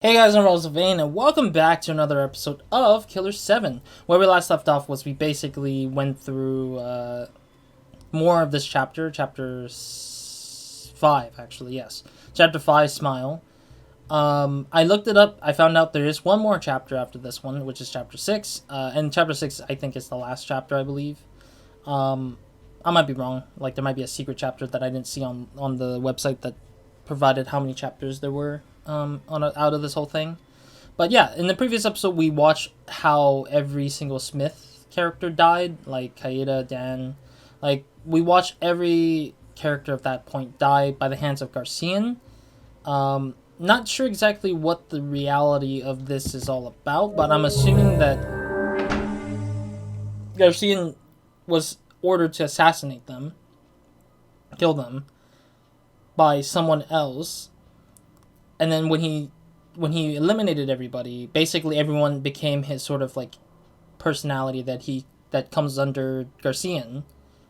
Hey guys, I'm RozaldVane, and welcome back to another episode of Killer7. Where we last left off was we basically went through more of this chapter, chapter 5, actually, yes. Chapter 5, Smile. I looked it up, I found out there is one more chapter after this one, which is chapter 6. And chapter 6, I think, is the last chapter, I believe. I might be wrong, like there might be a secret chapter that I didn't see on the website that provided how many chapters there were. Out of this whole thing. But yeah, in the previous episode we watched how every single Smith character died, like Kaeda, Dan. Like, we watched every character at that point die by the hands of Garcian. Not sure exactly what the reality of this is all about, but I'm assuming that Garcian was ordered to assassinate them, kill them, by someone else. And then when he eliminated everybody, basically everyone became his sort of like personality that comes under Garcian,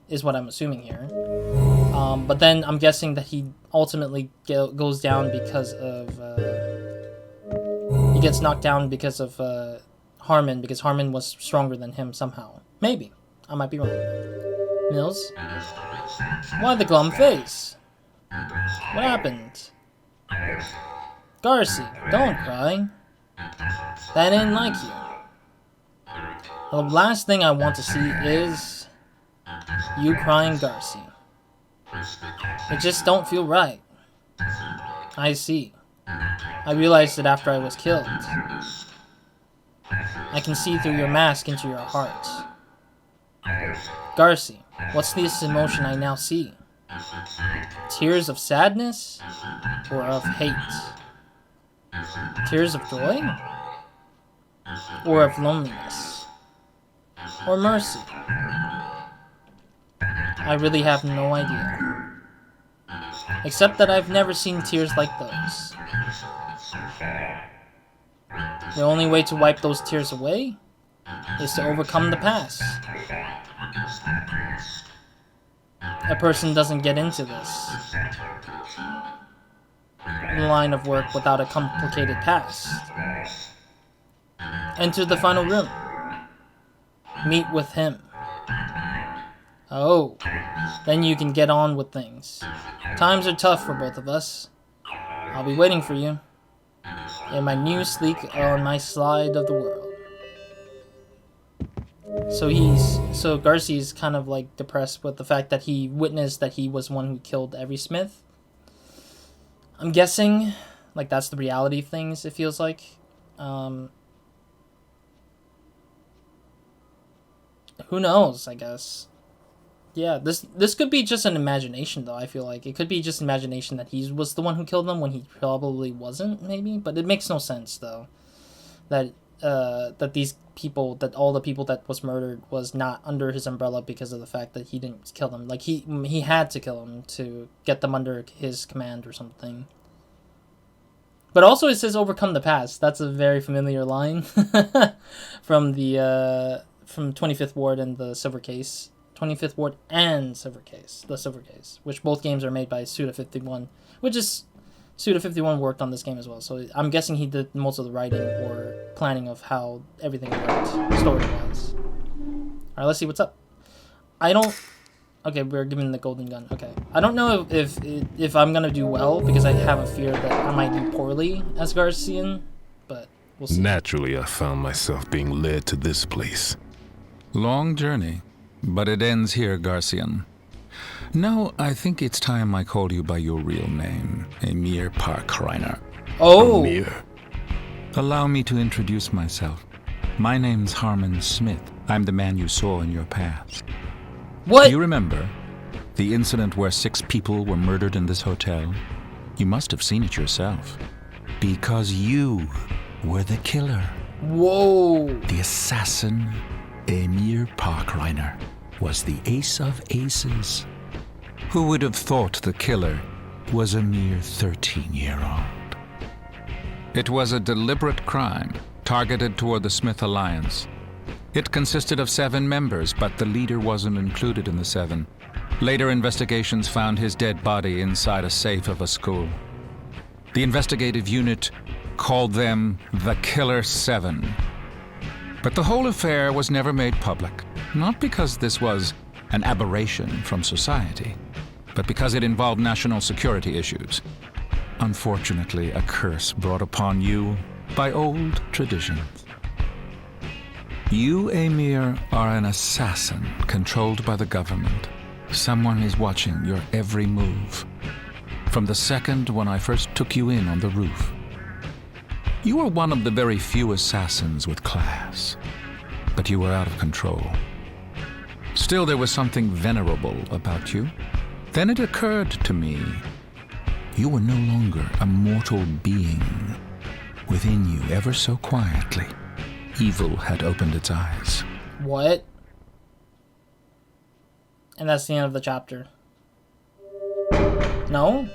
is what I'm assuming here. But then I'm guessing that he ultimately goes down because of he gets knocked down because of Harmon, because Harmon was stronger than him somehow. Maybe I might be wrong. Mills, why the glum face? What happened? Garci, don't cry. That ain't like you. The last thing I want to see is you crying, Garci. It just don't feel right. I see. I realized it after I was killed. I can see through your mask into your heart. Garci, what's this emotion I now see? Tears of sadness or of hate? Tears of joy? Or of loneliness? Or mercy? I really have no idea. Except that I've never seen tears like those. The only way to wipe those tears away is to overcome the past. A person doesn't get into this line of work without a complicated past. Enter the final room. Meet with him. Oh, then you can get on with things. Times are tough for both of us. I'll be waiting for you in my new sleek on my side of the world. So Garci's kind of like depressed with the fact that he witnessed that he was one who killed every Smith. I'm guessing, like, that's the reality of things, it feels like. Who knows, I guess. Yeah, this could be just an imagination, though, I feel like. It could be just imagination that he was the one who killed them when he probably wasn't, maybe. But it makes no sense, though. That these people, that all the people that was murdered was not under his umbrella because of the fact that he didn't kill them. Like, he had to kill them to get them under his command or something. But also it says overcome the past. That's a very familiar line from the from 25th Ward and the Silver Case. 25th Ward and Silver Case. The Silver Case, which both games are made by Suda51, which is Suda51 worked on this game as well. So I'm guessing he did most of the writing or planning of how everything worked story-wise. Alright, let's see what's up. Okay, we're given the golden gun. Okay. I don't know if I'm gonna do well, because I have a fear that I might do poorly as Garcian, but we'll see. Naturally, I found myself being led to this place. Long journey, but it ends here, Garcian. Now, I think it's time I called you by your real name, Emir Parkreiner. Oh! Emir. Allow me to introduce myself. My name's Harmon Smith. I'm the man you saw in your past. What? Do you remember the incident where 6 people were murdered in this hotel? You must have seen it yourself. Because you were the killer. Whoa! The assassin, Emir Parkreiner, was the ace of aces. Who would have thought the killer was a mere 13-year-old? It was a deliberate crime targeted toward the Smith Alliance. It consisted of 7 members, but the leader wasn't included in the 7. Later investigations found his dead body inside a safe of a school. The investigative unit called them the Killer7. But the whole affair was never made public, not because this was an aberration from society, but because it involved national security issues. Unfortunately, a curse brought upon you by old traditions. You, Emir, are an assassin controlled by the government. Someone is watching your every move. From the second when I first took you in on the roof. You were one of the very few assassins with class, but you were out of control. Still, there was something venerable about you. Then it occurred to me, you were no longer a mortal being. Within you, ever so quietly, evil had opened its eyes. What? And that's the end of the chapter. No?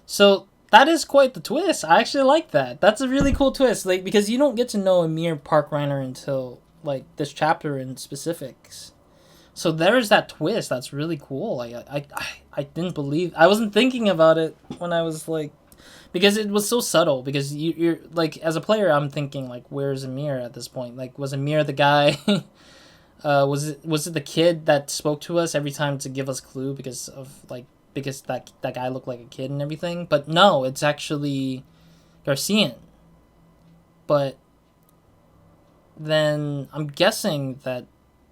So, that is quite the twist. I actually like that. That's a really cool twist, like, because you don't get to know Emir Park-Reiner until, like, this chapter in specifics. So there's that twist. That's really cool. Like, I didn't believe... I wasn't thinking about it when I was, like... Because it was so subtle. Because you're like, as a player, I'm thinking, like, where's Emir at this point? Like, was Emir the guy... was it the kid that spoke to us every time to give us clue because that guy looked like a kid and everything? But no, it's actually Garcian. But then I'm guessing that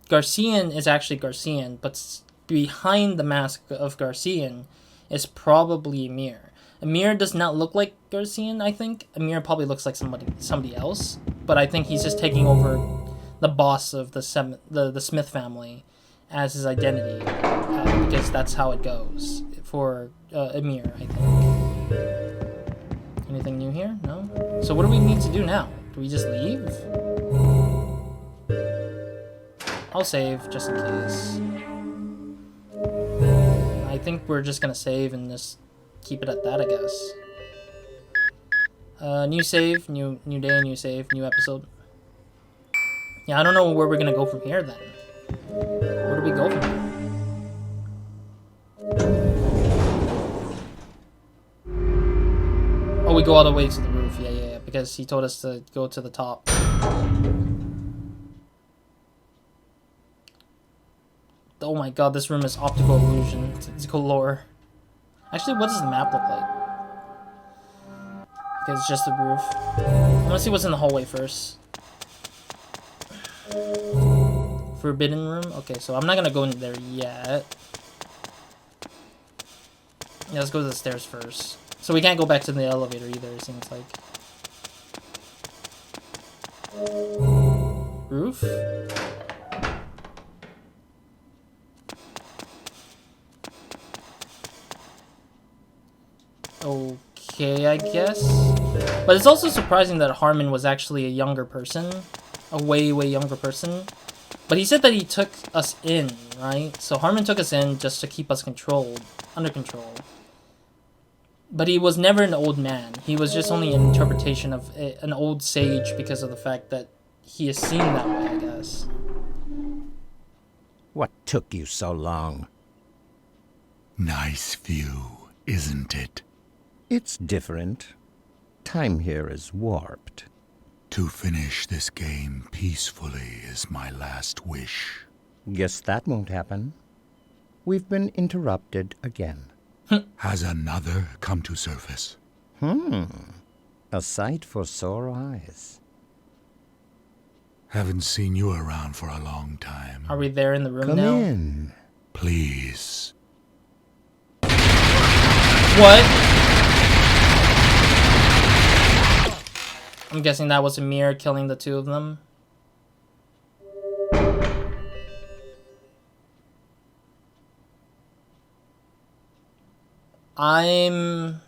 Garcian is actually Garcian, but behind the mask of Garcian is probably Emir. Emir does not look like Garcian, I think. Emir probably looks like somebody else, but I think he's just taking over the boss of the Smith family as his identity, because that's how it goes for Emir, I think. Anything new here? No? So what do we need to do now? Do we just leave? I'll save, just in case. I think we're just gonna save and just keep it at that, I guess. New save, new day, new save, new episode. Yeah, I don't know where we're gonna go from here then. Where do we go from here? Oh, we go all the way to the roof. Yeah, because he told us to go to the top. Oh my god, this room is optical illusion. It's galore. Actually, what does the map look like? Okay, it's just the roof. I wanna see what's in the hallway first. Forbidden room? Okay, so I'm not gonna go in there yet. Yeah, let's go to the stairs first. So we can't go back to the elevator either, it seems like. Roof? Okay, I guess. But it's also surprising that Harmon was actually a younger person. A way younger person. But he said that he took us in, right? So Harmon took us in just to keep us under control. But he was never an old man. He was just only an interpretation of an old sage because of the fact that he is seen that way, I guess. What took you so long? Nice view, isn't it? It's different. Time here is warped. To finish this game peacefully is my last wish. Guess that won't happen. We've been interrupted again. Has another come to surface? A sight for sore eyes. Haven't seen you around for a long time. Are we there in the room Come now? in. Please. What? I'm guessing that was Emir killing the two of them. I'm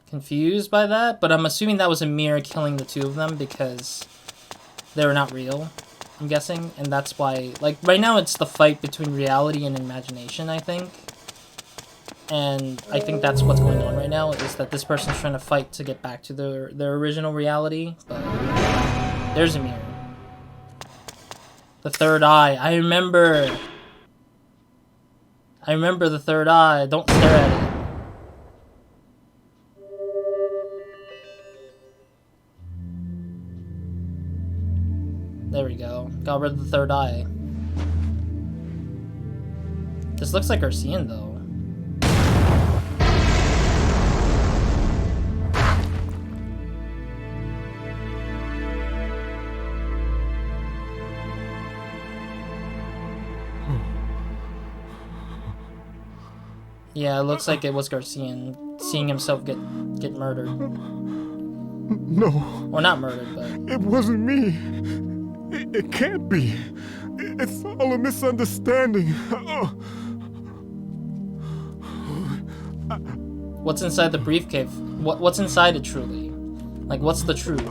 confused by that, but I'm assuming that was Emir killing the two of them because they were not real, I'm guessing, and that's why, like, right now it's the fight between reality and imagination, I think. And I think that's what's going on right now, is that this person's trying to fight to get back to their original reality. But there's Emir. The third eye. I remember I remember the third eye. Don't stare at it. There we go. Got rid of the third eye. This looks like Garcian, though. Yeah, it looks like it was Garcian seeing himself get murdered. No. Or not murdered, but... It wasn't me. It can't be. It's all a misunderstanding. What's inside the briefcase? What's inside it truly? Like, what's the truth?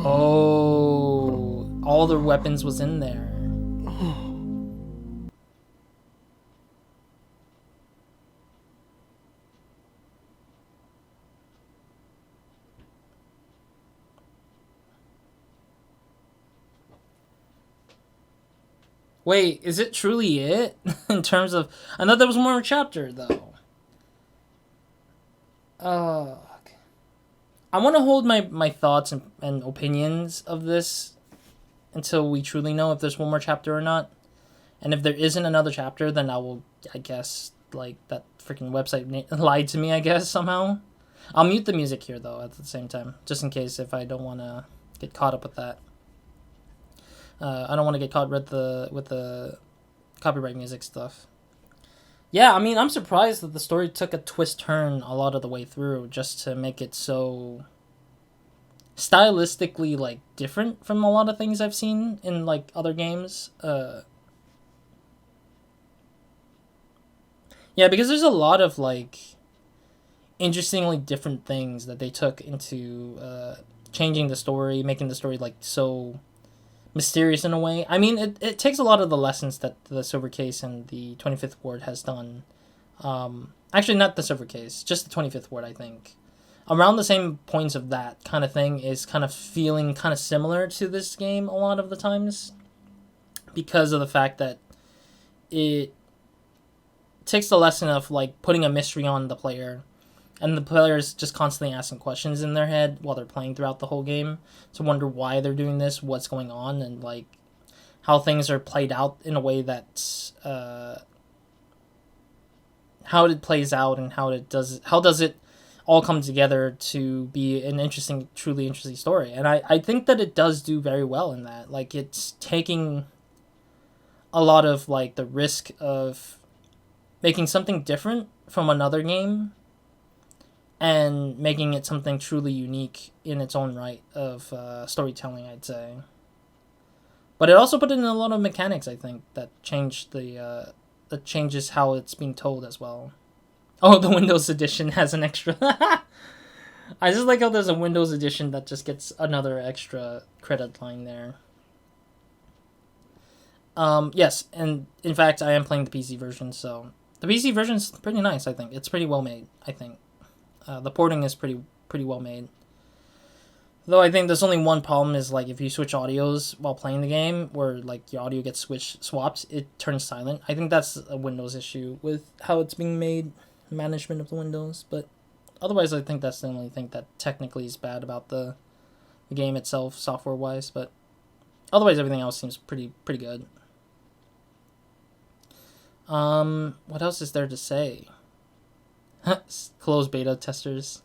Oh, all their weapons was in there. Wait, is it truly it? In terms of... I thought there was more chapter, though. Okay. I want to hold my thoughts and opinions of this until we truly know if there's one more chapter or not. And if there isn't another chapter, then I will, I guess, like, that freaking website lied to me, I guess, somehow. I'll mute the music here, though, at the same time. Just in case if I don't want to get caught up with that. I don't want to get caught with the copyright music stuff. Yeah, I mean, I'm surprised that the story took a twist turn a lot of the way through just to make it so stylistically, like, different from a lot of things I've seen in, like, other games. Yeah, because there's a lot of, like, interestingly different things that they took into changing the story, making the story, like, so mysterious in a way. I mean, it takes a lot of the lessons that the Silver Case and the 25th Ward has done. Actually, not the Silver Case, just the 25th Ward, I think. Around the same points of that kind of thing is kind of feeling kind of similar to this game a lot of the times. Because of the fact that it takes the lesson of, like, putting a mystery on the player. And the players just constantly asking questions in their head while they're playing throughout the whole game to wonder why they're doing this, what's going on, and, like, how things are played out in a way that's how it plays out and how does it all come together to be an interesting, truly interesting story. And I think that it does do very well in that. Like, it's taking a lot of, like, the risk of making something different from another game and making it something truly unique in its own right of storytelling, I'd say. But it also put in a lot of mechanics, I think, that changed that changes how it's being told as well. Oh, the Windows edition has an extra. I just like how there's a Windows edition that just gets another extra credit line there. Yes, and in fact, I am playing the PC version, so the PC version's pretty nice. I think it's pretty well made. I think. The porting is pretty well made. Though I think there's only one problem is, like, if you switch audios while playing the game, where, like, your audio gets swapped, it turns silent. I think that's a Windows issue with how it's being made, management of the Windows. But otherwise, I think that's the only thing that technically is bad about the game itself, software-wise. But otherwise, everything else seems pretty good. What else is there to say? Closed beta testers.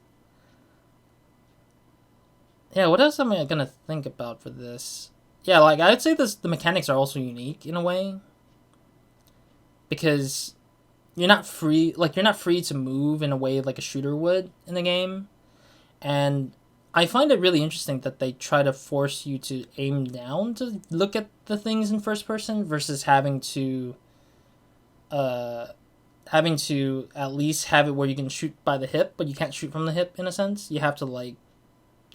Yeah, what else am I gonna think about for this? Yeah, like, I'd say the mechanics are also unique in a way. Because you're not free to move in a way like a shooter would in the game. And I find it really interesting that they try to force you to aim down to look at the things in first person versus having to at least have it where you can shoot by the hip, but you can't shoot from the hip in a sense. You have to, like,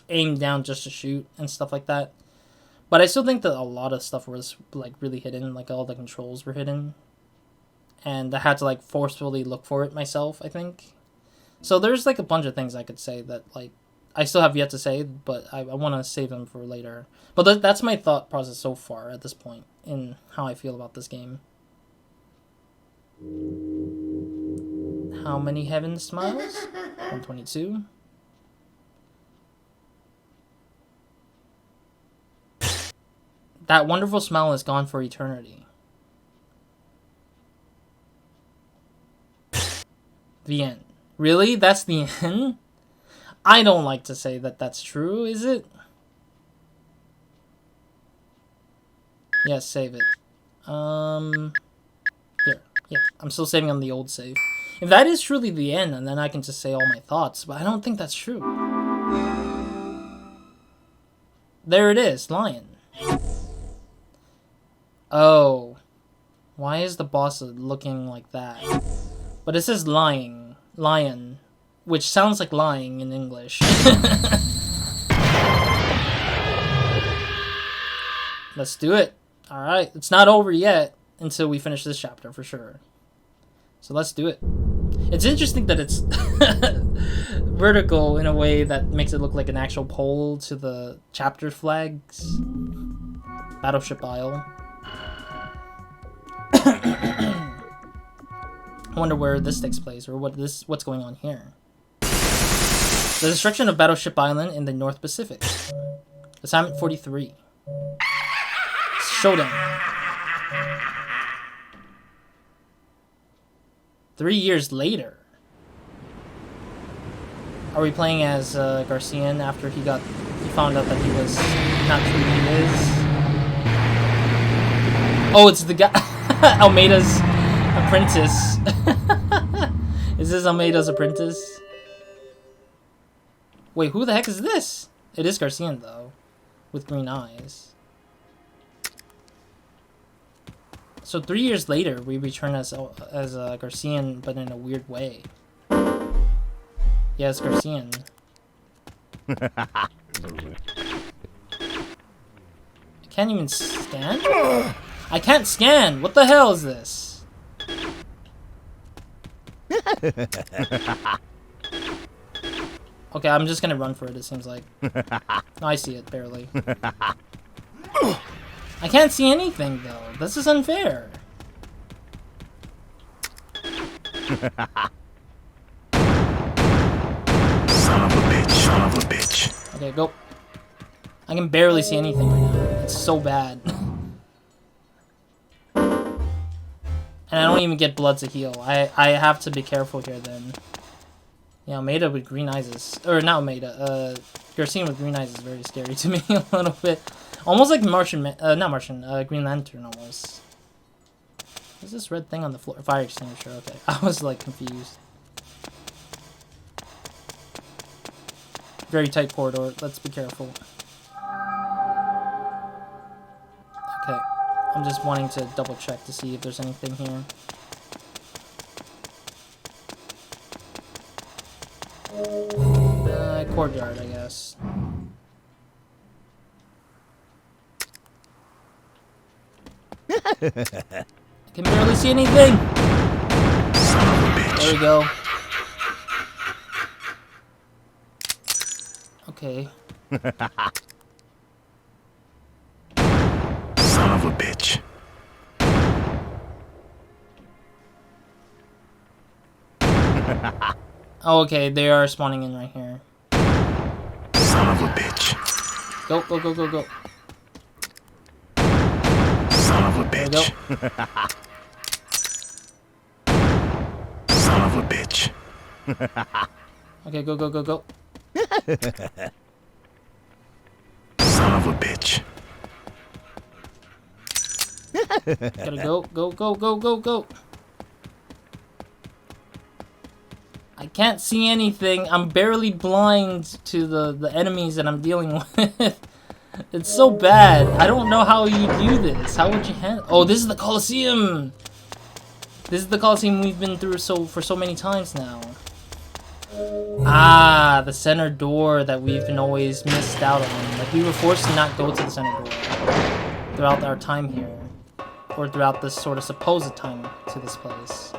aim down just to shoot and stuff like that. But I still think that a lot of stuff was, like, really hidden, like, all the controls were hidden. And I had to, like, forcefully look for it myself, I think. So there's, like, a bunch of things I could say that, like, I still have yet to say, but I want to save them for later. But that's my thought process so far at this point in how I feel about this game. How many heaven smiles? 122. That wonderful smile is gone for eternity. The end. Really? That's the end? I don't like to say that that's true, is it? Yes, save it. Here. Yeah, I'm still saving on the old save. If that is truly the end, and then I can just say all my thoughts, but I don't think that's true. There it is, lion. Oh. Why is the boss looking like that? But it says lion, which sounds like lying in English. Let's do it. Alright, it's not over yet until we finish this chapter for sure. So let's do it. It's interesting that it's vertical in a way that makes it look like an actual pole to the chapter flags. Battleship Isle. I wonder where this takes place, or what's going on here. The destruction of Battleship Island in the North Pacific. Assignment 43. Showdown. 3 years later. Are we playing as Garcian after he found out that he was not who he is? Oh, it's the guy Almeida's apprentice. Is this Almeida's apprentice? Wait, who the heck is this? It is Garcian though, with green eyes. So 3 years later, we return as Garcian, but in a weird way. Yeah, it's Garcian. I can't even scan? I can't scan! What the hell is this? Okay, I'm just gonna run for it, it seems like. I see it, barely. I can't see anything, though. This is unfair. Son of a bitch, son of a bitch. Okay, go. I can barely see anything right now. It's so bad. And I don't even get blood to heal. I have to be careful here then. Yeah, Almeida with green eyes is... Or not Almeida. Garcian with green eyes is very scary to me a little bit. Almost like Martian... not Martian. Green Lantern almost. What's this red thing on the floor? Fire extinguisher. Okay. I was like confused. Very tight corridor. Let's be careful. Okay. I'm just wanting to double check to see if there's anything here. Courtyard, I guess. I can barely see anything! There we go. Okay. Son of a bitch. Oh, okay, they are spawning in right here. Son of a bitch. Go, go, go, go, go. Son of a There we bitch. Son of a bitch. Okay, go, go, go, go. Son of a bitch. Gotta go, go, go, go, go, go. I can't see anything. I'm barely blind to the enemies that I'm dealing with. It's so bad. I don't know how you do this. How would you handle... Oh, this is the Colosseum. This is the Colosseum we've been through for so many times now. Ah, the center door that we've been always missed out on. Like, we were forced to not go to the center door throughout our time here. Or throughout this sort of supposed time to this place.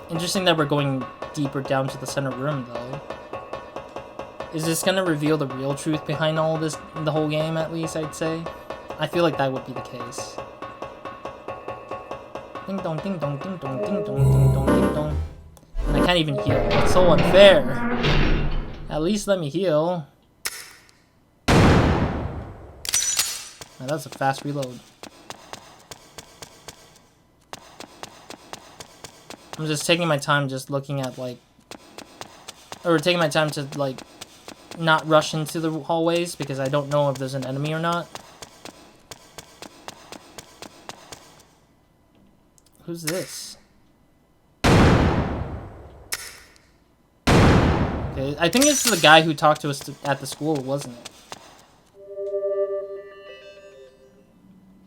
Interesting that we're going deeper down to the center room, though. Is this gonna reveal the real truth behind all this, the whole game, at least, I'd say? I feel like that would be the case. Ding dong, ding dong, ding dong, ding dong, ding dong, ding dong. And I can't even heal. It's so unfair. At least let me heal. Now that's a fast reload. I'm just taking my time just looking at, like... Or taking my time to, like, not rush into the hallways because I don't know if there's an enemy or not. Who's this? Okay, I think this is the guy who talked to us at the school, wasn't it?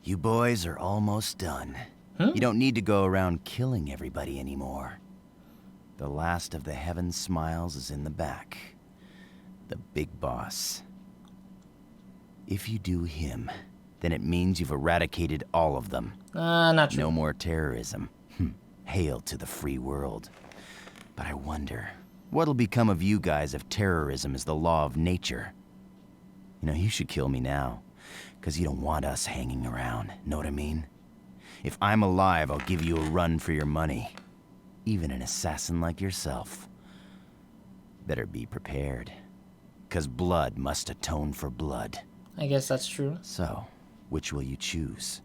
You boys are almost done. You don't need to go around killing everybody anymore. The last of the Heaven Smiles is in the back. The big boss. If you do him, then it means you've eradicated all of them. Not true. No more terrorism. Hail to the free world. But I wonder, what'll become of you guys if terrorism is the law of nature? You know, you should kill me now, because you don't want us hanging around, know what I mean? If I'm alive, I'll give you a run for your money. Even an assassin like yourself. Better be prepared, because blood must atone for blood. I guess that's true. So, which will you choose?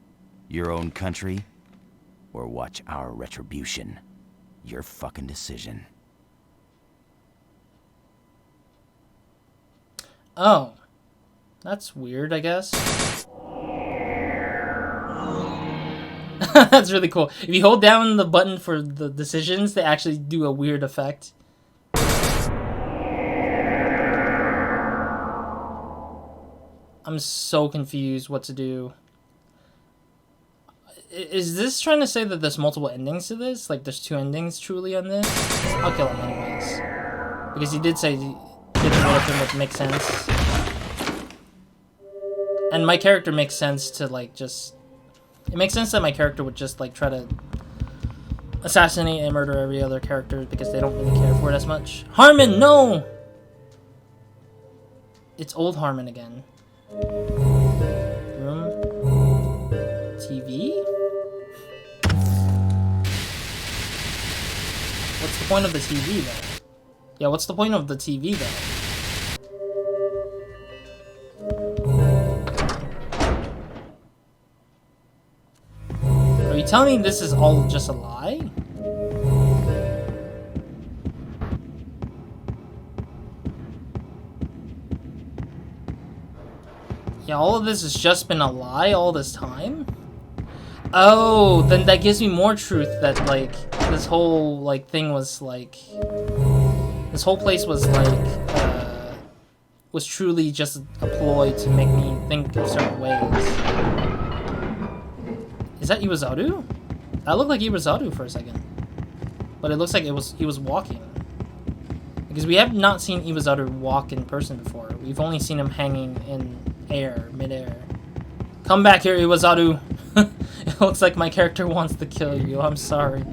Your own country, or watch our retribution? Your fucking decision. Oh. That's weird, I guess. That's really cool. If you hold down the button for the decisions, they actually do a weird effect. I'm so confused what to do. Is this trying to say that there's multiple endings to this? Like there's 2 endings truly on this? I'll kill him anyways. Because he did say getting rid of him would make sense. And my character makes sense to like just... It makes sense that my character would just like try to assassinate and murder every other character because they don't really care for it as much. Harmon, no! It's old Harmon again. Room. TV? What's the point of the TV though? Yeah, what's the point of the TV though? Are you telling me this is all just a lie? Yeah, all of this has just been a lie all this time? Oh, then that gives me more truth that, like, this whole, like, thing was, like... This whole place was, like, was truly just a ploy to make me think of certain ways. Is that Iwazaru? That looked like Iwazaru for a second. But it looks like he was walking. Because we have not seen Iwazaru walk in person before. We've only seen him hanging in midair. Come back here, Iwazaru! It looks like my character wants to kill you. I'm sorry.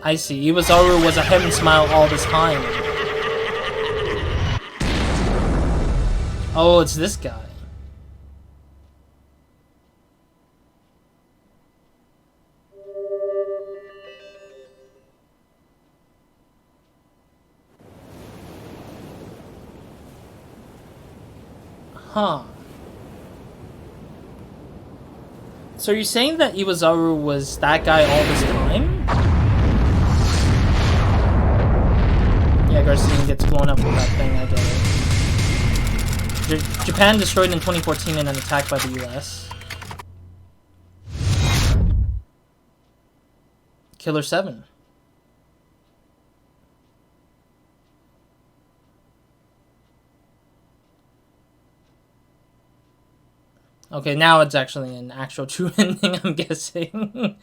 I see. Iwazaru was a heaven smile all this time. Oh, it's this guy. Huh. So you're saying that Iwazaru was that guy all this time? Yeah, Garcian gets blown up with that thing, I get it. Japan destroyed in 2014 in an attack by the US. Killer7. Okay, now it's actually an actual true ending, I'm guessing.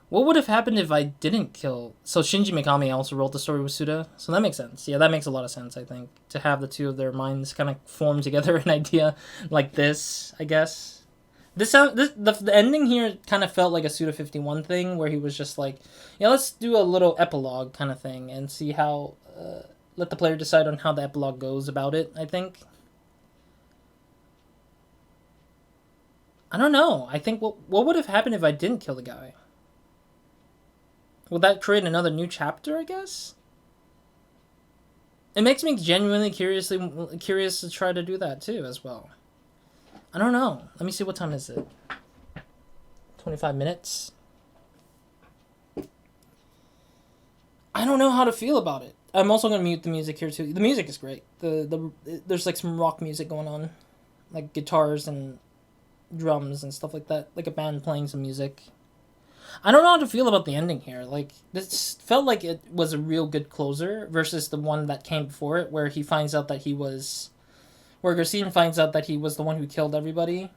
What would have happened if I didn't kill... So Shinji Mikami also wrote the story with Suda, so that makes sense. Yeah, that makes a lot of sense, I think. To have the two of their minds kind of form together an idea like this, I guess. The ending here kind of felt like a Suda51 thing, where he was just like, yeah, let's do a little epilogue kind of thing and see how, let the player decide on how the epilogue goes about it, I think. I don't know. I think what would have happened if I didn't kill the guy? Would that create another new chapter, I guess? It makes me genuinely curious to try to do that too, as well. I don't know. Let me see, what time is it? 25 minutes? I don't know how to feel about it. I'm also going to mute the music here too. The music is great. There's like some rock music going on. Like guitars and drums and stuff like that. Like a band playing some music. I don't know how to feel about the ending here. Like, this felt like it was a real good closer versus the one that came before it, where he finds out that he was... Where Garcian finds out that he was the one who killed everybody.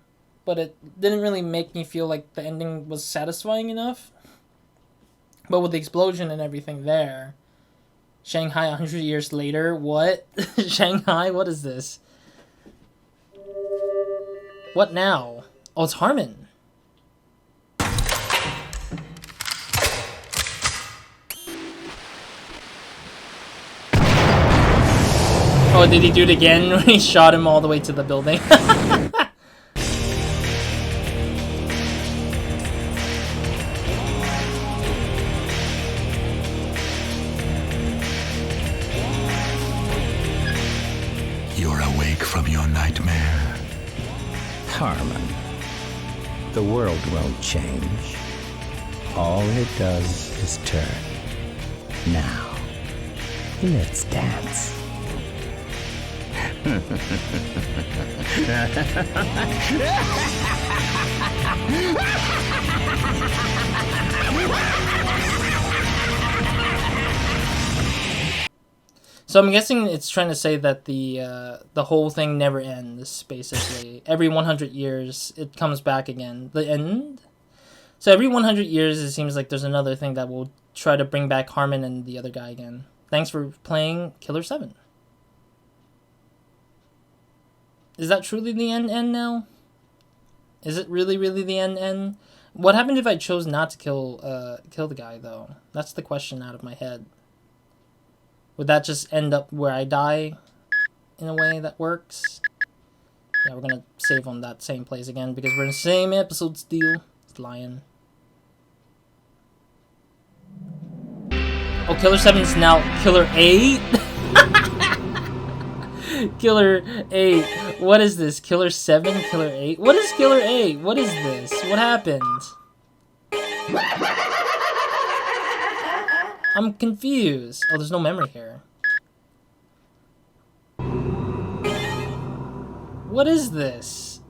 But it didn't really make me feel like the ending was satisfying enough. But with the explosion and everything there... Shanghai 100 years later? What? Shanghai? What is this? What now? Oh, it's Harmon. Oh, did he do it again when he shot him all the way to the building? You're awake from your nightmare. Harmon, the world won't change. All it does is turn. Now, let's dance. So I'm guessing it's trying to say that the whole thing never ends, basically. Every 100 years, it comes back again. The end? So every 100 years, it seems like there's another thing that will try to bring back Harmon and the other guy again. Thanks for playing Killer7. Is that truly the end now? Is it really the end? What happened if I chose not to kill the guy, though? That's the question out of my head. Would that just end up where I die in a way that works? Yeah, we're gonna save on that same place again because we're in the same episode still. It's lying. Oh, Killer7 is now Killer 8? Killer 8. What is this? Killer 7? Killer 8? What is Killer 8? What is this? What happened? I'm confused. Oh, there's no memory here. What is this?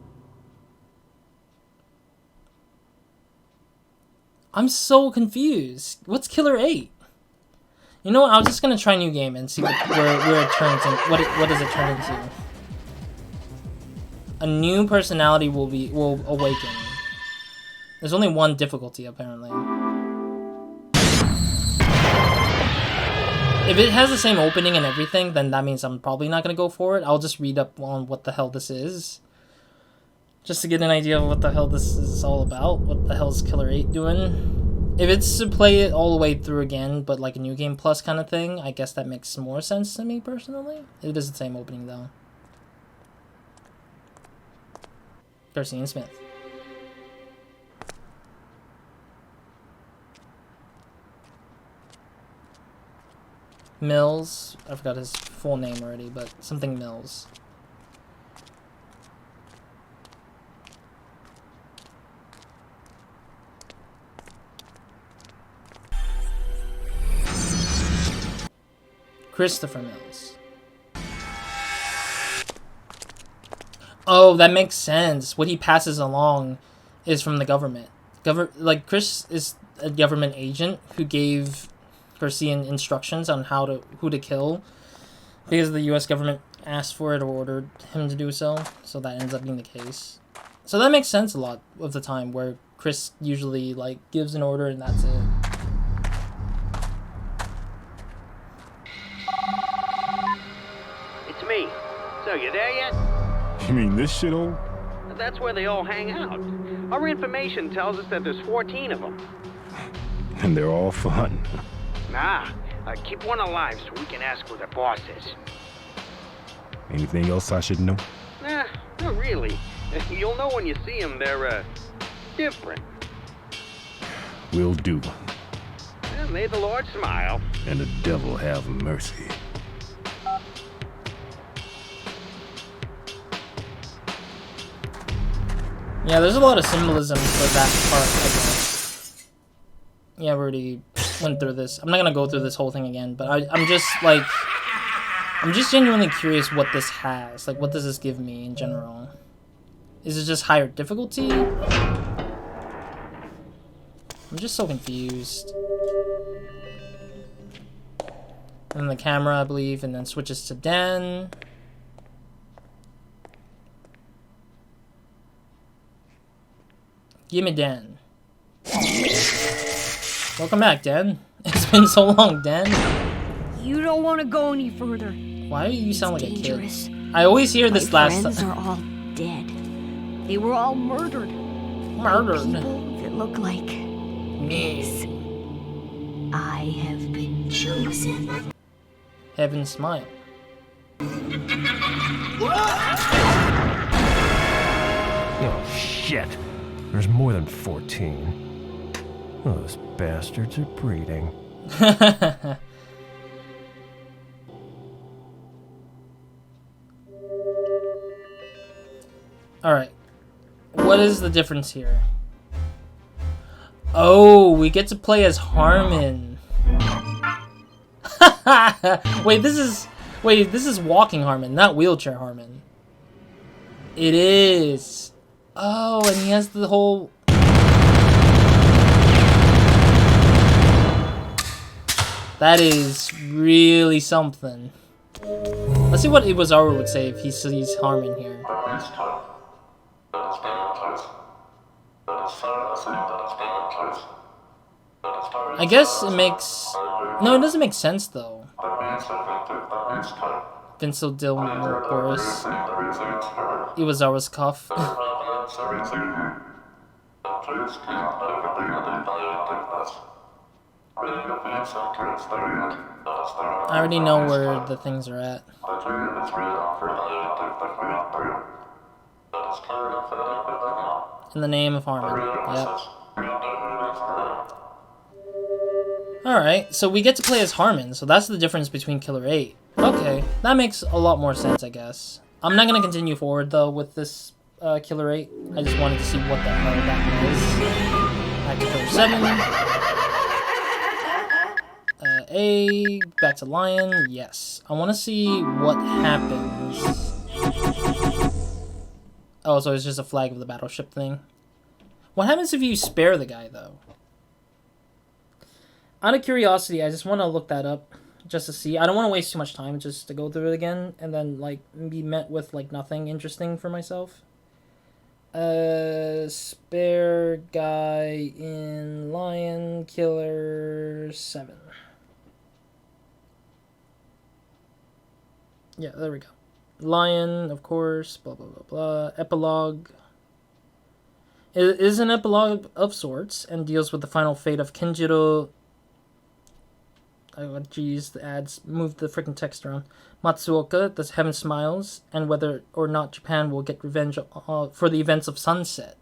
I'm so confused. What's Killer 8? You know what? I was just gonna try a new game and see where it turns in. What does it turn into? A new personality will awaken. There's only one difficulty apparently. If it has the same opening and everything, then that means I'm probably not gonna go for it. I'll just read up on what the hell this is, just to get an idea of what the hell this is all about. What the hell is Killer 8 doing? If it's to play it all the way through again, but like a New Game Plus kind of thing, I guess that makes more sense to me personally. It is the same opening though. Garcian Smith. Mills. I forgot his full name already, but something Mills. Christopher Mills. Oh, that makes sense. What he passes along is from the government. Like, Chris is a government agent who gave Garcian instructions on who to kill because the US government asked for it or ordered him to do so. So that ends up being the case. So that makes sense a lot of the time, where Chris usually, like, gives an order and that's it. It's me. So, you there yet? You mean this shithole? That's where they all hang out. Our information tells us that there's 14 of them. And they're all for hunting. Nah, keep one alive so we can ask where the boss is. Anything else I should know? Nah, not really. You'll know when you see them. They're, different. Will do. May the Lord smile. And the devil have mercy. Yeah, there's a lot of symbolism for that part, I guess. Yeah, we already went through this. I'm not gonna go through this whole thing again, but I'm just, like... I'm just genuinely curious what this has. Like, what does this give me in general? Is it just higher difficulty? I'm just so confused. And then the camera, I believe, and then switches to Den. Give me Den. Welcome back, Den. It's been so long, Den. You don't want to go any further. Why do you sound like Dangerous. a kid? I always hear this My last friends time. are all dead. They were all murdered. Murdered. People that look like this. I have been chosen. Heaven smile. Oh, shit. There's more than 14. Those bastards are breeding. Alright. What is the difference here? Oh, we get to play as Harmon. Wait, this is walking Harmon, not wheelchair Harmon. It is. Oh, and he has the whole... That is really something. Let's see what Iwazawa would say if he sees Harmon here. I guess it makes... No, it doesn't make sense, though. Vincil Dil Boris. Iwazawa's cuff. I already know where the things are at. In the name of Harmon. Yep. Alright, so we get to play as Harmon, so that's the difference between Killer 8. Okay, that makes a lot more sense, I guess. I'm not gonna continue forward, though, with this Killer 8. I just wanted to see what the hell that was. Back to Killer 7. A, back to Lion, yes. I want to see what happens. Oh, so it's just a flag of the battleship thing. What happens if you spare the guy, though? Out of curiosity, I just want to look that up, just to see. I don't want to waste too much time just to go through it again, and then, like, be met with, like, nothing interesting for myself. Spare guy in Lion Killer 7. Yeah, there we go. Lion, of course, blah, blah, blah, blah. Epilogue. It is an epilogue of sorts, and deals with the final fate of Kenjiro... Oh, geez, the ads moved the freaking text around. Matsuoka, the Heaven Smiles, and whether or not Japan will get revenge for the events of Sunset.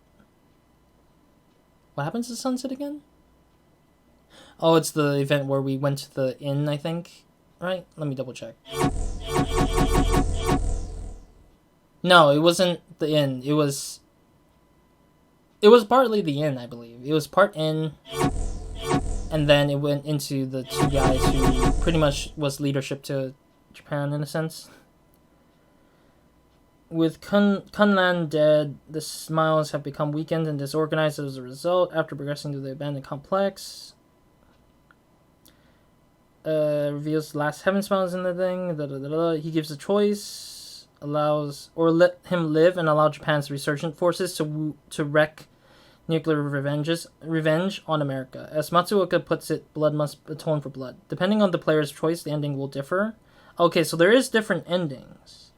What happens to Sunset again? Oh, it's the event where we went to the inn, I think. Right? Let me double check. No, it wasn't the inn. It was partly the inn, I believe. It was part inn, and then it went into the two guys who pretty much was leadership to Japan, in a sense. With Kunlan dead, the Smiles have become weakened and disorganized as a result. After progressing to the abandoned complex, reveals the last Heaven Smiles in the thing. He gives a choice, allows or let him live and allow Japan's resurgent forces to wreak nuclear revenge on America. As Matsuoka puts it, blood must atone for blood. Depending on the player's choice, the ending will differ. Okay, so there is different endings.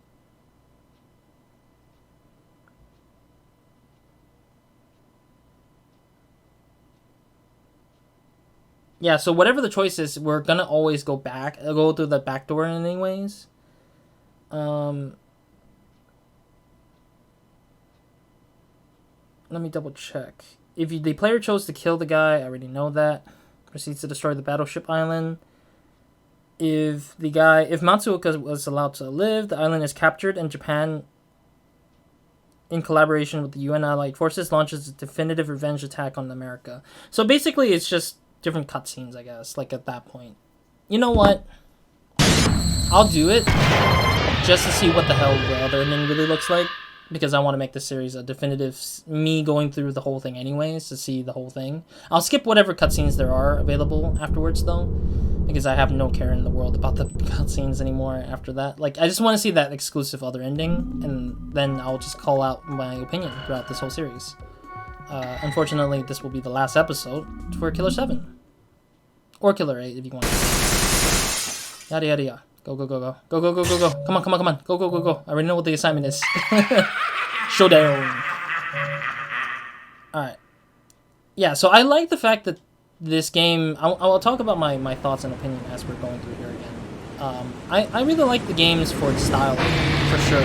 yeah, so whatever the choice is, we're gonna always go through the back door anyways. Let me double check. If the player chose to kill the guy, I already know that. Proceeds to destroy the battleship island. If Matsuoka was allowed to live, the island is captured and Japan, in collaboration with the UN allied forces, launches a definitive revenge attack on America. So basically it's just different cutscenes, I guess, like at that point. You know what? I'll do it just to see what the hell the other ending really looks like, because I want to make this series a definitive me going through the whole thing anyways to see the whole thing. I'll skip whatever cutscenes there are available afterwards though, because I have no care in the world about the cutscenes anymore after that. Like, I just want to see that exclusive other ending, and then I'll just call out my opinion throughout this whole series. Unfortunately, this will be the last episode for Killer 7. Or Killer 8 if you want to. Yada yada yada. Go, go, go, go. Go, go, go, go, go. Come on, come on, come on. Go, go, go, go. I already know what the assignment is. Showdown. Alright. Yeah, so I like the fact that this game... I'll talk about my thoughts and opinion as we're going through here again. I really like the games for its style, for sure.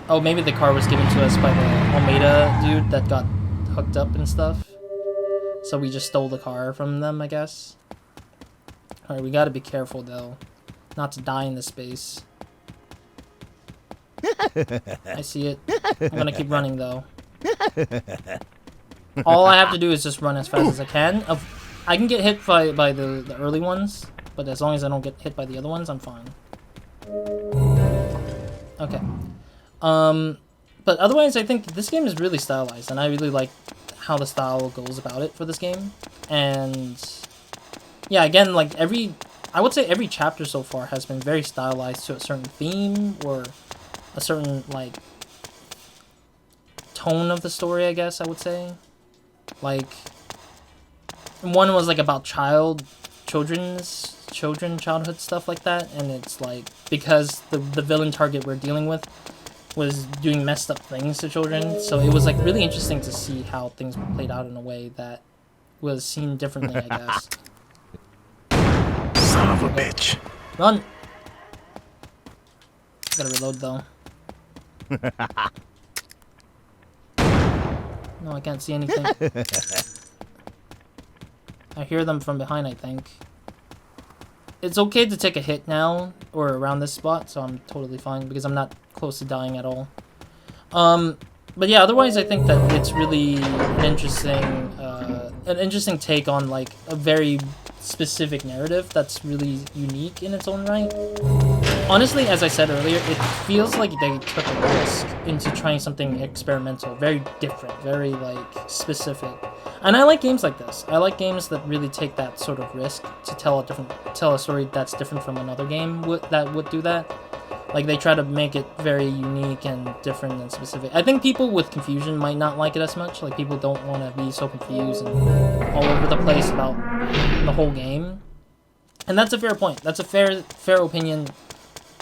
Oh, maybe the car was given to us by the Almeida dude that got hooked up and stuff. So we just stole the car from them, I guess. Alright, we gotta be careful, though. Not to die in this space. I see it. I'm gonna keep running, though. All I have to do is just run as fast as I can. I can get hit by the early ones, but as long as I don't get hit by the other ones, I'm fine. Okay. But otherwise, I think this game is really stylized, and I really like how the style goes about it for this game. And yeah, again, like I would say every chapter so far has been very stylized to a certain theme or a certain like tone of the story, I guess I would say. Like one was like about childhood stuff like that, and it's like because the villain target we're dealing with was doing messed up things to children, so it was like really interesting to see how things played out in a way that was seen differently, I guess. Son of a bitch. Run! Gotta reload though. No, I can't see anything. I hear them from behind, I think. It's okay to take a hit now, or around this spot, so I'm totally fine, because I'm not close to dying at all. But yeah, otherwise I think that it's really an interesting take on like a very specific narrative that's really unique in its own right. Honestly, as I said earlier, it feels like they took a risk into trying something experimental, very different, very like specific. And I like games like this. I like games that really take that sort of risk to tell a story that's different from another game that would do that. Like, they try to make it very unique and different and specific. I think people with confusion might not like it as much. Like, people don't want to be so confused and all over the place about the whole game. And that's a fair point. That's a fair opinion,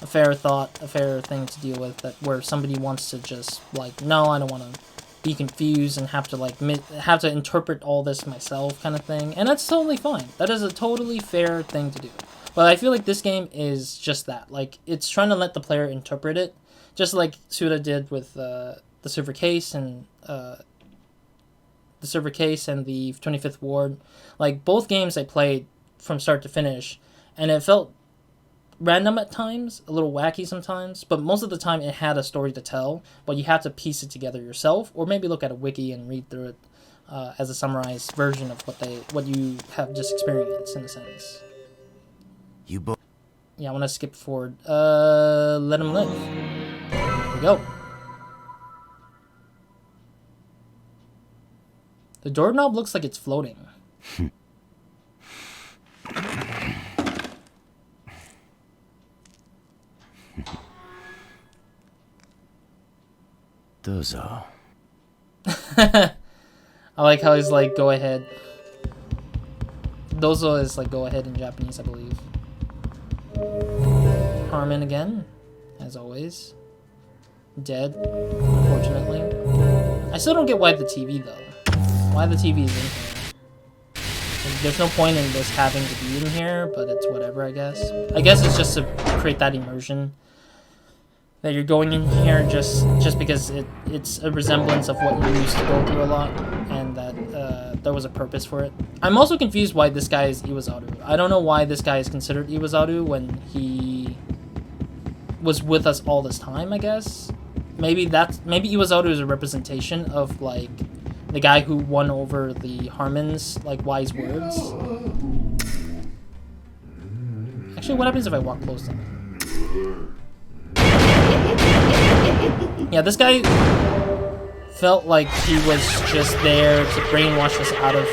a fair thought, a fair thing to deal with, that where somebody wants to just, like, no, I don't want to be confused and have to, like, have to interpret all this myself kind of thing. And that's totally fine. That is a totally fair thing to do. But I feel like this game is just that. Like, it's trying to let the player interpret it, just like Suda did with the server case and the 25th Ward. Like, both games I played from start to finish, and it felt random at times, a little wacky sometimes, but most of the time it had a story to tell, but you have to piece it together yourself, or maybe look at a wiki and read through it as a summarized version of what you have just experienced, in a sense. Yeah, I want to skip forward. Let him live. There we go. The doorknob looks like it's floating. Dozo. I like how he's like, go ahead. Dozo is like, go ahead in Japanese, I believe. Harmon again, as always. Dead, unfortunately. I still don't get why the TV, though. Why the TV's in here? There's no point in this having to be in here, but it's whatever, I guess. I guess it's just to create that immersion. That you're going in here just because it's a resemblance of what you used to go through a lot, and that there was a purpose for it. I'm also confused why this guy is Iwazaru. I don't know why this guy is considered Iwazaru when he was with us all this time, I guess. Maybe Iwazaru is a representation of, like, the guy who won over the Harmon's, like, wise words. Actually, what happens if I walk close to him? Yeah, this guy felt like he was just there to brainwash us out of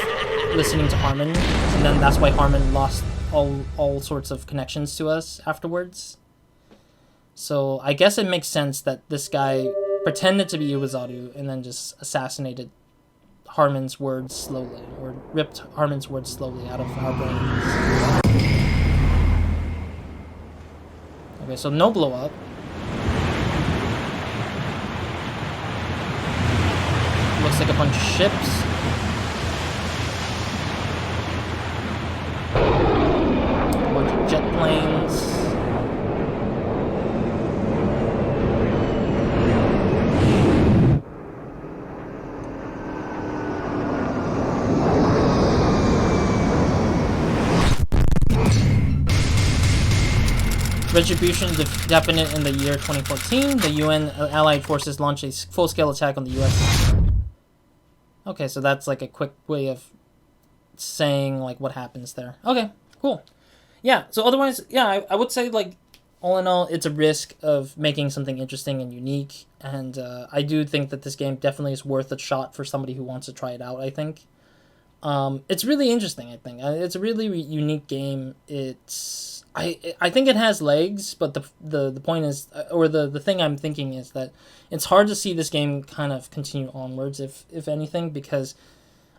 listening to Harmon, and then that's why Harmon lost all sorts of connections to us afterwards. So I guess it makes sense that this guy pretended to be Iwazaru and then just assassinated Harmon's words slowly, or ripped Harmon's words slowly out of our brains. Okay, so no blow up. Looks like a bunch of ships. A bunch of jet planes. Retribution definite in the year 2014. The UN allied forces launched a full-scale attack on the US. Okay, so that's like a quick way of saying like what happens there. Okay, cool. Yeah, so otherwise, yeah, I would say like all in all, it's a risk of making something interesting and unique. And I do think that this game definitely is worth a shot for somebody who wants to try it out, I think. It's really interesting, I think. It's a really unique game. I think it has legs, but the point is, or the thing I'm thinking is that it's hard to see this game kind of continue onwards, if anything, because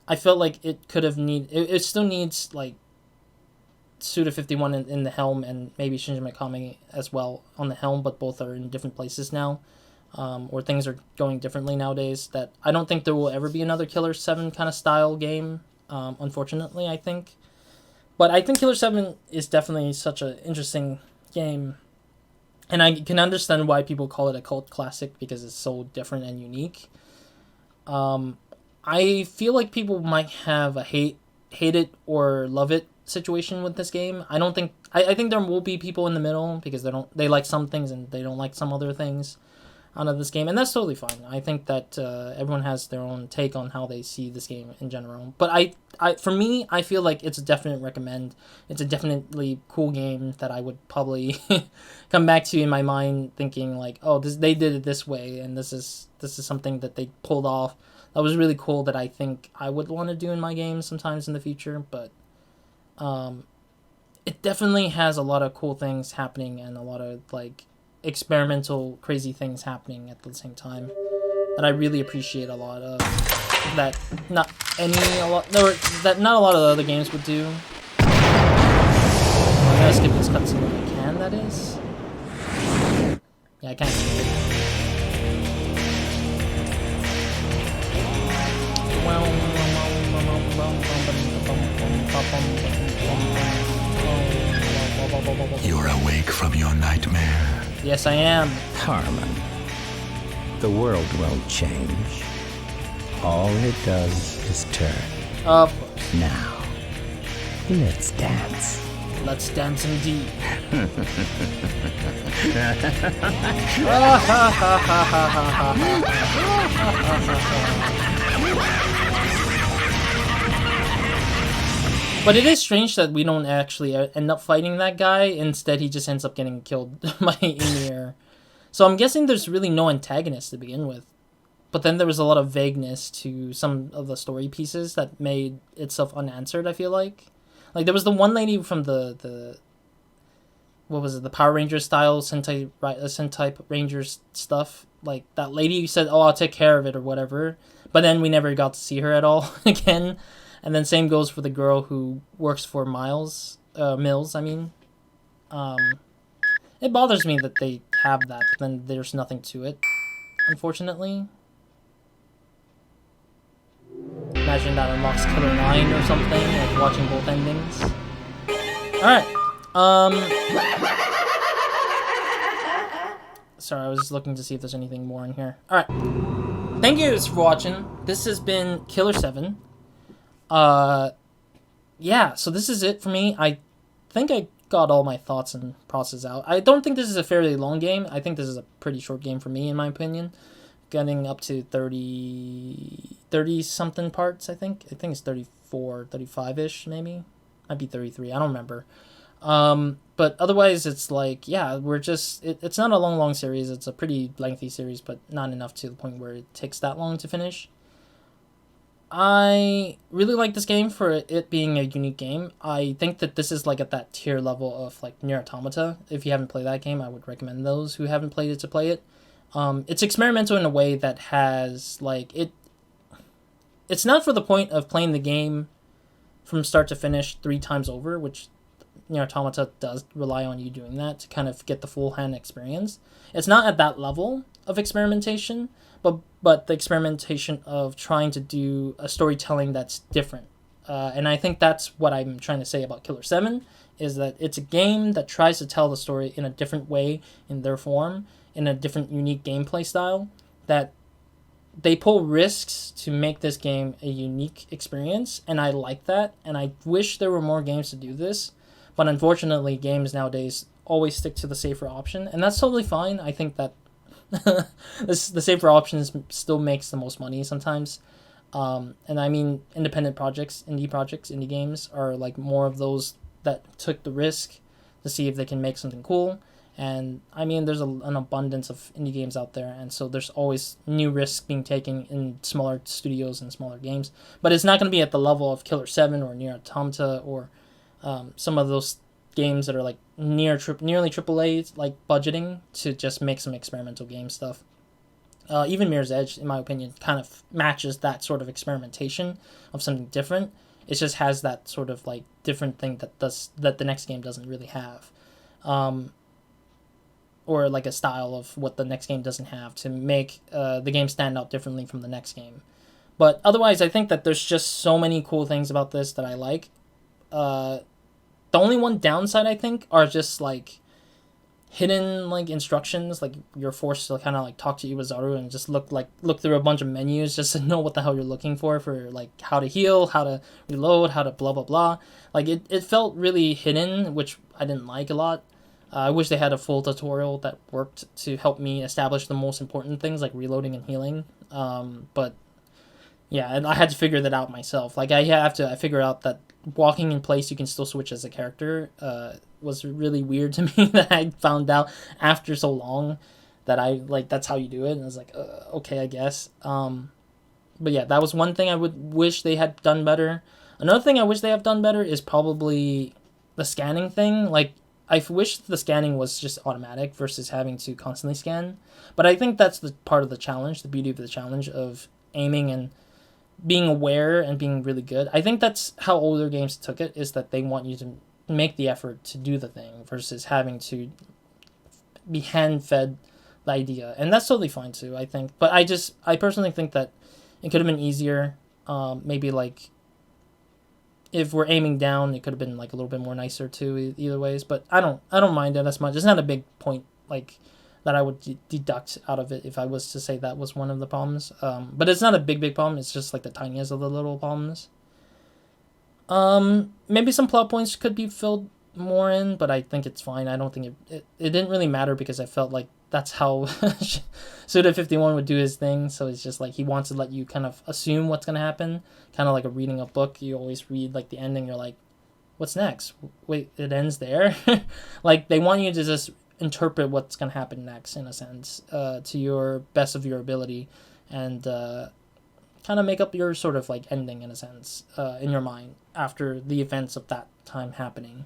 I felt like it could have it still needs like Suda51 in the helm and maybe Shinji Mikami as well on the helm, but both are in different places now, or things are going differently nowadays. That I don't think there will ever be another Killer7 kind of style game, unfortunately, I think. But I think Killer7 is definitely such an interesting game. And I can understand why people call it a cult classic, because it's so different and unique. I feel like people might have a hate it or love it situation with this game. I think there will be people in the middle, because they like some things and they don't like some other things out of this game, and that's totally fine. I think that everyone has their own take on how they see this game in general. But for me, I feel like it's a definite recommend. It's a definitely cool game that I would probably come back to in my mind, thinking like, oh, they did it this way, and this is something that they pulled off. That was really cool. That I think I would want to do in my games sometimes in the future. But it definitely has a lot of cool things happening and a lot of like experimental crazy things happening at the same time that I really appreciate a lot of, that not a lot of the other games would do. I'm gonna skip this cutscene if I can, that is. Yeah, I can't skip it. You're awake from your nightmare. Yes, I am. Harmon, the world won't change. All it does is turn. Of Now, let's dance. Let's dance indeed. But it is strange that we don't actually end up fighting that guy. Instead, he just ends up getting killed by Ymir. So I'm guessing there's really no antagonist to begin with. But then there was a lot of vagueness to some of the story pieces that made itself unanswered, I feel like. Like, there was the one lady from the what was it, the Power Rangers style Sentai Rangers stuff. Like, that lady said, oh, I'll take care of it or whatever. But then we never got to see her at all again. And then same goes for the girl who works for Mills, I mean. It bothers me that they have that, but then there's nothing to it, unfortunately. imagine that unlocks Killer 9 or something, like watching both endings. Alright. Sorry, I was just looking to see if there's anything more in here. Alright. Thank you guys for watching. This has been Killer7. Yeah, so this is it for me. I think I got all my thoughts and process out. I don't think this is a fairly long game. I think this is a pretty short game for me, in my opinion. Getting up to 30 something parts, I think. I think it's 34, 35-ish, maybe. Might be 33, I don't remember. But otherwise, it's like, yeah, we're just... It's not a long series. It's a pretty lengthy series, but not enough to the point where it takes that long to finish. I really like this game for it being a unique game. I think that this is like at that tier level of like Nier Automata. If you haven't played that game, I would recommend those who haven't played it to play it. It's experimental in a way that has like it's not for the point of playing the game from start to finish 3 times over, which Nier Automata does rely on you doing that to kind of get the full hand experience. It's not at that level of experimentation, but the experimentation of trying to do a storytelling that's different. And I think that's what I'm trying to say about Killer7, is that it's a game that tries to tell the story in a different way, in their form, in a different unique gameplay style, that they pull risks to make this game a unique experience, and I like that, and I wish there were more games to do this, but unfortunately games nowadays always stick to the safer option, and that's totally fine. I think that the safer options still makes the most money sometimes. And I mean, independent projects, indie games are like more of those that took the risk to see if they can make something cool. And I mean, there's an abundance of indie games out there, and so there's always new risks being taken in smaller studios and smaller games. But it's not going to be at the level of Killer7 or Nier Automata or some of those games that are like nearly AAA like budgeting to just make some experimental game stuff. Even Mirror's Edge, in my opinion, kind of matches that sort of experimentation of something different. It just has that sort of like different thing that the next game doesn't really have, or like a style of what the next game doesn't have to make the game stand out differently from the next game. But otherwise, I think that there's just so many cool things about this that I like. The only one downside, I think, are just like hidden like instructions. Like you're forced to kind of like talk to Iwazaru and just look through a bunch of menus just to know what the hell you're looking for like how to heal, how to reload, how to blah blah blah. Like it felt really hidden, which I didn't like a lot. I wish they had a full tutorial that worked to help me establish the most important things like reloading and healing. But yeah, and I had to figure that out myself. Like I figure out that walking in place you can still switch as a character was really weird to me that I found out after so long that I like that's how you do it, and I was like okay, I guess. But yeah, that was one thing I would wish they had done better. Another thing I wish they have done better is probably the scanning thing. Like I wish the scanning was just automatic versus having to constantly scan, but I think that's the part of the challenge, the beauty of the challenge of aiming and being aware and being really good. I think that's how older games took it, is that they want you to make the effort to do the thing versus having to be hand-fed the idea. And that's totally fine too, I think. But I personally think that it could have been easier. Maybe like if we're aiming down, it could have been like a little bit more nicer too, either ways. But I don't mind it as much. It's not a big point like that I would deduct out of it if I was to say that was one of the problems. But it's not a big problem. It's just like the tiniest of the little problems. Maybe some plot points could be filled more in, but I think it's fine. I don't think it didn't really matter because I felt like that's how Suda51 would do his thing. So it's just like he wants to let you kind of assume what's going to happen. Kind of like reading a book. You always read like the ending. You're like, what's next? Wait, it ends there? Like they want you to just interpret what's going to happen next, in a sense, to your best of your ability, and kind of make up your sort of like ending, in a sense, in your mind after the events of that time happening.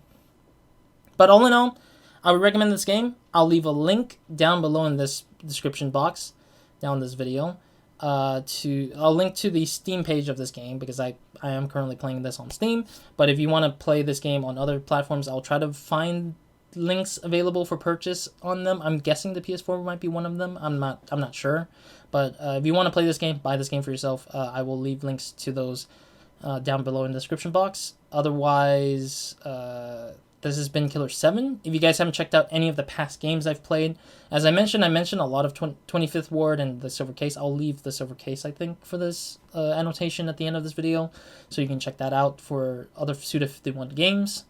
But all in all, I would recommend this game. I'll leave a link down below in this description box down this video. I'll link to the Steam page of this game because I am currently playing this on Steam. But if you want to play this game on other platforms, I'll try to find links available for purchase on them. I'm guessing the PS4 might be one of them. I'm not sure. But if you want to play this game, buy this game for yourself. I will leave links to those down below in the description box. Otherwise, this has been Killer7. If you guys haven't checked out any of the past games I've played, as I mentioned a lot of 25th Ward and the Silver Case. I'll leave the Silver Case, I think, for this annotation at the end of this video, so you can check that out for other Suda51 games.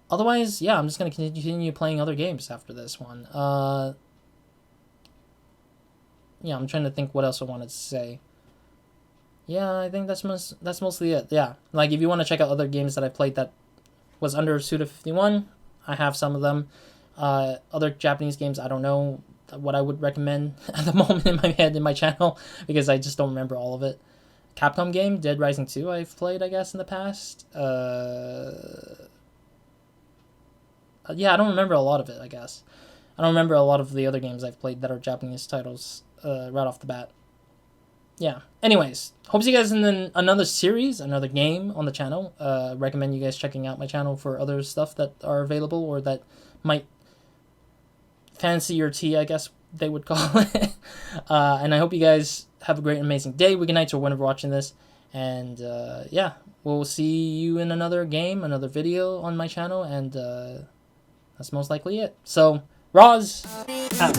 Otherwise, yeah, I'm just going to continue playing other games after this one. Yeah, I'm trying to think what else I wanted to say. Yeah, I think that's mostly it. Yeah, like if you want to check out other games that I played that was under Suda51, I have some of them. Other Japanese games, I don't know what I would recommend at the moment in my head in my channel, because I just don't remember all of it. Capcom game, Dead Rising 2, I've played, I guess, in the past. Yeah, I don't remember a lot of it, I guess. I don't remember a lot of the other games I've played that are Japanese titles right off the bat. Yeah. Anyways, hope to see you guys in another series, another game on the channel. Recommend you guys checking out my channel for other stuff that are available or that might fancy your tea, I guess they would call it. And I hope you guys have a great, amazing day, week, and night, or whenever watching this. And yeah, we'll see you in another game, another video on my channel, and that's most likely it. So, Roz out.